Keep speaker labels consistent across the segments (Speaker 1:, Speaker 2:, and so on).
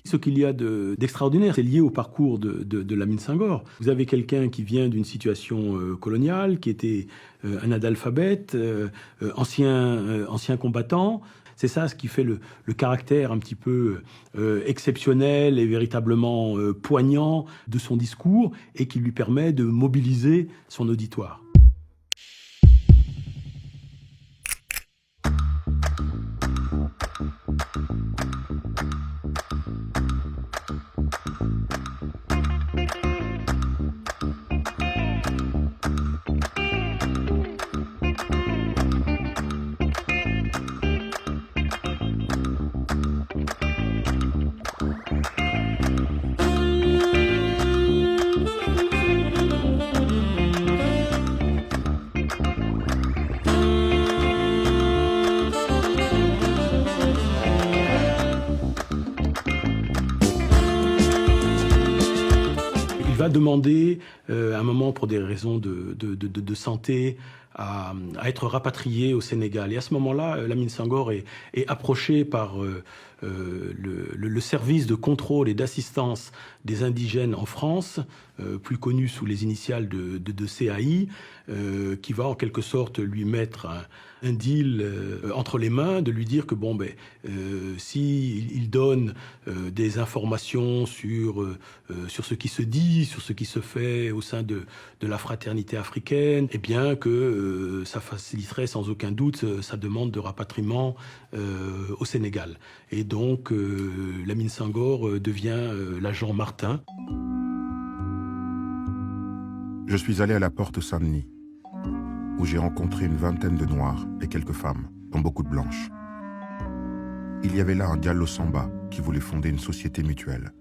Speaker 1: Ce qu'il y a d'extraordinaire, c'est lié au parcours de Lamine Senghor. Vous avez quelqu'un qui vient d'une situation coloniale, qui était un analphabète, ancien combattant. C'est ça ce qui fait le caractère un petit peu exceptionnel et véritablement poignant de son discours et qui lui permet de mobiliser son auditoire. Il va demander, à un moment, pour des raisons de santé, à être rapatrié au Sénégal. Et à ce moment-là, Lamine Senghor est approché par le service de contrôle et d'assistance des indigènes en France, plus connu sous les initiales de CAI, qui va en quelque sorte lui mettre un deal entre les mains, de lui dire que si il donne des informations sur ce qui se dit, sur ce qui se fait au sein de la fraternité africaine, eh bien que ça faciliterait sans aucun doute sa demande de rapatriement au Sénégal. Et donc Lamine Senghor devient l'agent Martin.
Speaker 2: Je suis allé à la porte Saint-Denis, où j'ai rencontré une vingtaine de Noirs et quelques femmes, dont beaucoup de blanches. Il y avait là un Diallo Samba qui voulait fonder une société mutuelle.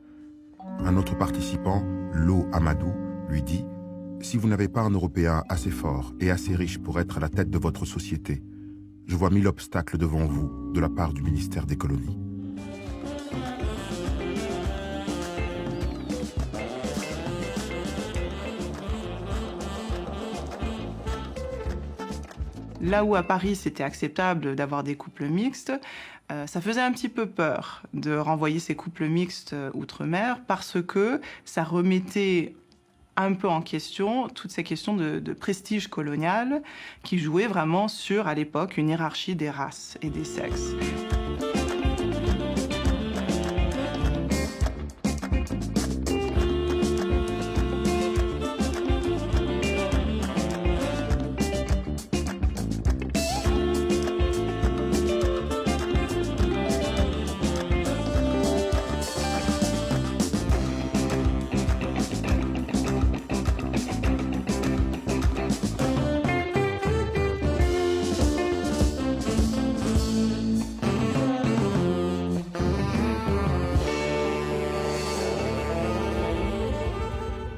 Speaker 2: Un autre participant, Lo Amadou, lui dit « Si vous n'avez pas un Européen assez fort et assez riche pour être à la tête de votre société, je vois 1000 obstacles devant vous de la part du ministère des colonies. »
Speaker 3: Là où à Paris c'était acceptable d'avoir des couples mixtes, ça faisait un petit peu peur de renvoyer ces couples mixtes outre-mer parce que ça remettait un peu en question toutes ces questions de prestige colonial qui jouaient vraiment sur, à l'époque, une hiérarchie des races et des sexes.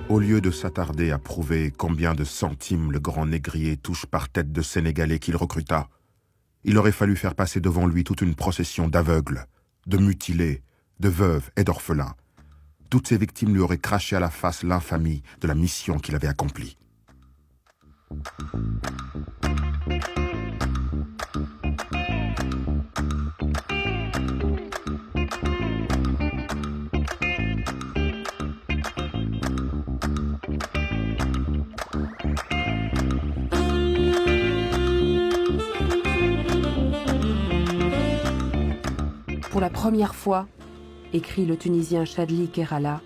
Speaker 2: Au lieu de s'attarder à prouver combien de centimes le grand négrier touche par tête de Sénégalais qu'il recruta, il aurait fallu faire passer devant lui toute une procession d'aveugles, de mutilés, de veuves et d'orphelins. Toutes ces victimes lui auraient craché à la face l'infamie de la mission qu'il avait accomplie.
Speaker 4: Pour la première fois, écrit le Tunisien Chadli Kerala,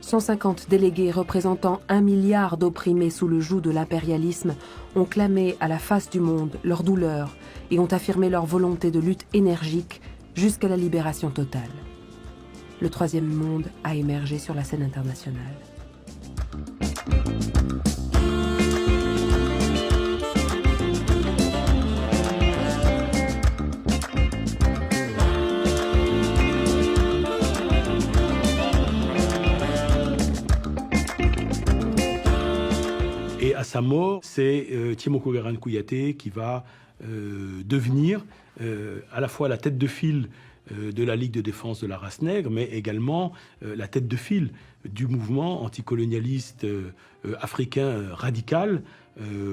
Speaker 4: 150 délégués représentant 1 milliard d'opprimés sous le joug de l'impérialisme ont clamé à la face du monde leur douleur et ont affirmé leur volonté de lutte énergique jusqu'à la libération totale. Le troisième monde a émergé sur la scène internationale.
Speaker 1: Et à sa mort, c'est Thiemoko Garan Kouyaté qui va devenir à la fois la tête de file de la Ligue de défense de la race nègre, mais également la tête de file du mouvement anticolonialiste africain radical,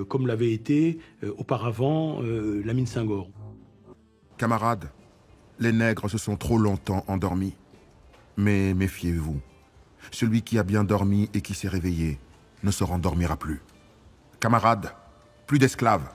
Speaker 1: comme l'avait été auparavant Lamine Senghor.
Speaker 2: Camarades, les nègres se sont trop longtemps endormis. Mais méfiez-vous. Celui qui a bien dormi et qui s'est réveillé ne se rendormira plus. Camarades, plus d'esclaves.